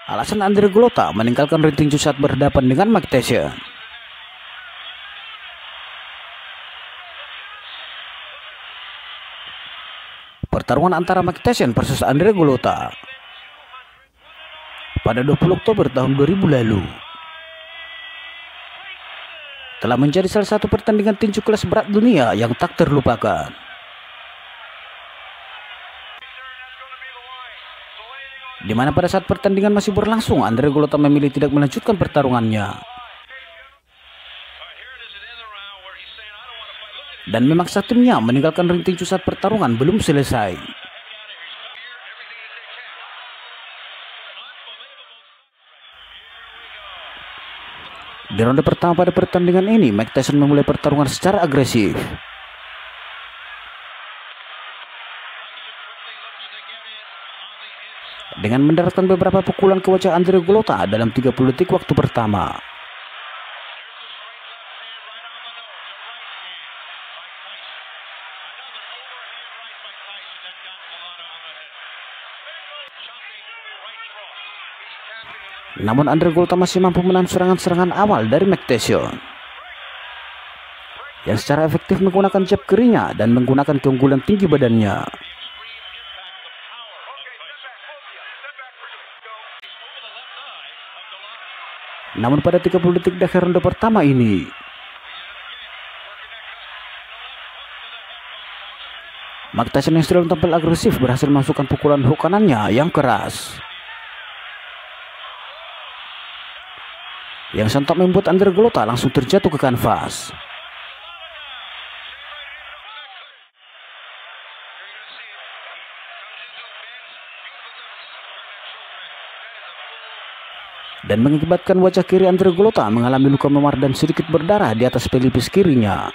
Alasan Andre Golota meninggalkan ring tinju saat berhadapan dengan Mike Tyson. Pertarungan antara Mike Tyson versus Andre Golota pada 20 Oktober tahun 2000 lalu telah menjadi salah satu pertandingan tinju kelas berat dunia yang tak terlupakan. Di mana pada saat pertandingan masih berlangsung, Andre Golota memilih tidak melanjutkan pertarungannya. Dan memaksa timnya meninggalkan ring tinju saat pertarungan belum selesai. Di ronde pertama pada pertandingan ini, Mike Tyson memulai pertarungan secara agresif. Dengan mendaratkan beberapa pukulan ke wajah Andre Golota dalam 30 detik waktu pertama. Namun Andre Golota masih mampu menahan serangan-serangan awal dari Mike Tyson yang secara efektif menggunakan jab kirinya dan menggunakan keunggulan tinggi badannya. Namun pada 30 detik di akhir ronde pertama ini, Mike Tyson yang selalu tampil agresif berhasil memasukkan pukulan hook kanannya yang keras, yang sontak membuat Andre Golota langsung terjatuh ke kanvas. Dan mengakibatkan wajah kiri Andre Golota mengalami luka memar dan sedikit berdarah di atas pelipis kirinya.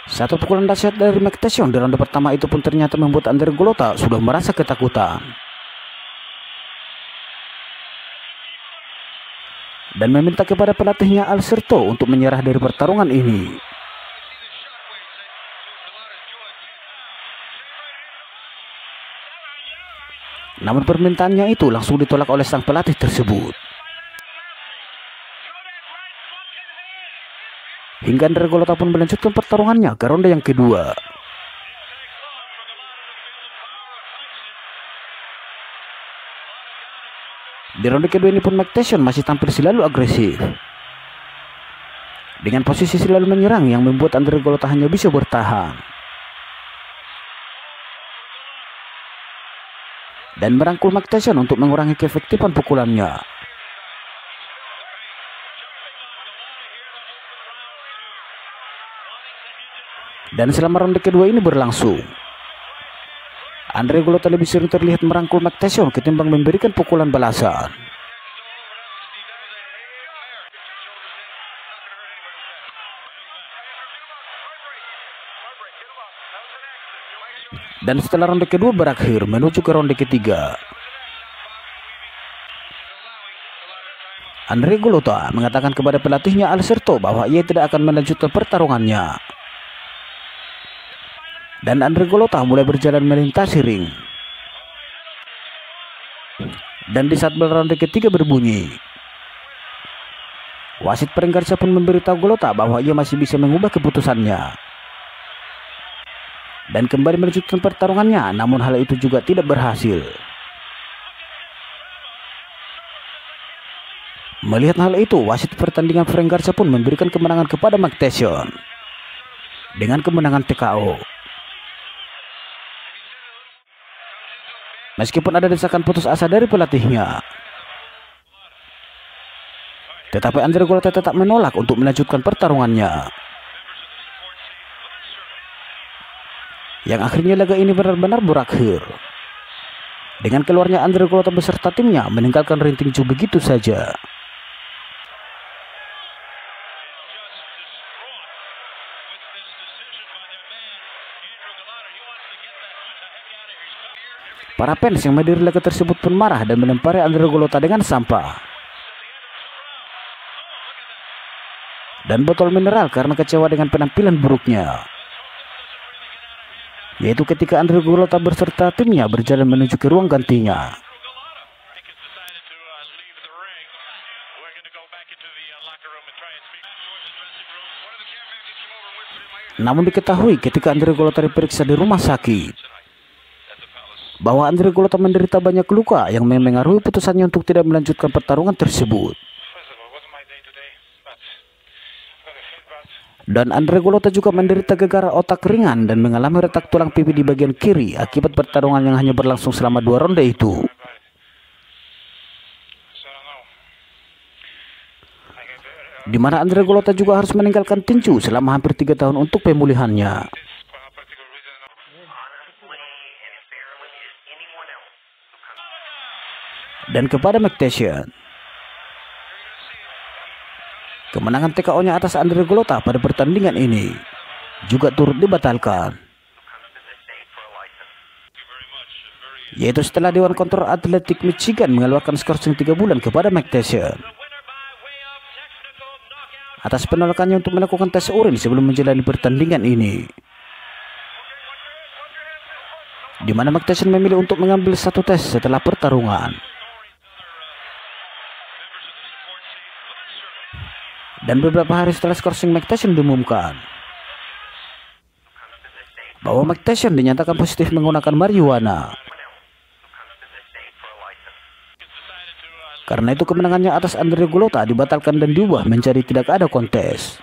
Satu pukulan dahsyat dari Mike Tyson di ronde pertama itu pun ternyata membuat Andre Golota sudah merasa ketakutan dan meminta kepada pelatihnya Alberto untuk menyerah dari pertarungan ini. Namun permintaannya itu langsung ditolak oleh sang pelatih tersebut. Hingga Andre Golota pun melanjutkan pertarungannya ke ronde yang kedua. Di ronde kedua ini pun Mike Tyson masih tampil selalu agresif, dengan posisi selalu menyerang yang membuat Andre Golota hanya bisa bertahan dan merangkul Mike Tyson untuk mengurangi keefektifan pukulannya. Dan selama ronde kedua ini berlangsung, Andre Golota lebih sering terlihat merangkul Mike Tyson ketimbang memberikan pukulan balasan. Dan setelah ronde kedua berakhir, menuju ke ronde ketiga, Andre Golota mengatakan kepada pelatihnya Alberto bahwa ia tidak akan melanjutkan pertarungannya. Dan Andre Golota mulai berjalan melintasi ring. Dan di saat bel ronde ketiga berbunyi, wasit Penggarsa pun memberitahu Golota bahwa ia masih bisa mengubah keputusannya dan kembali melanjutkan pertarungannya. Namun hal itu juga tidak berhasil. Melihat hal itu, wasit pertandingan Penggarsa pun memberikan kemenangan kepada Mike Tyson dengan kemenangan TKO. Meskipun ada desakan putus asa dari pelatihnya, tetapi Andre Golota tetap menolak untuk melanjutkan pertarungannya. Yang akhirnya laga ini benar-benar berakhir dengan keluarnya Andre Golota beserta timnya meninggalkan ring tinju begitu saja. Para fans yang menghadiri laga tersebut pun marah dan melempari Andre Golota dengan sampah. dan botol mineral karena kecewa dengan penampilan buruknya. Yaitu ketika Andre Golota berserta timnya berjalan menuju ke ruang gantinya. Namun diketahui ketika Andre Golota diperiksa di rumah sakit bahwa Andre Golota menderita banyak luka yang memengaruhi putusannya untuk tidak melanjutkan pertarungan tersebut. Dan Andre Golota juga menderita gegar otak ringan dan mengalami retak tulang pipi di bagian kiri akibat pertarungan yang hanya berlangsung selama 2 ronde itu. Di mana Andre Golota juga harus meninggalkan tinju selama hampir 3 tahun untuk pemulihannya. Dan kepada Mike Tyson, kemenangan TKO-nya atas Andre Golota pada pertandingan ini juga turut dibatalkan, yaitu setelah Dewan Kontrol Atletik Michigan mengeluarkan skorsing 3 bulan kepada Mike Tyson atas penolakannya untuk melakukan tes urin sebelum menjalani pertandingan ini, di mana Mike Tyson memilih untuk mengambil satu tes setelah pertarungan. Dan beberapa hari setelah skorsing Mike Tyson diumumkan bahwa Mike Tyson dinyatakan positif menggunakan marijuana. Karena itu kemenangannya atas Andre Golota dibatalkan dan diubah menjadi tidak ada kontes.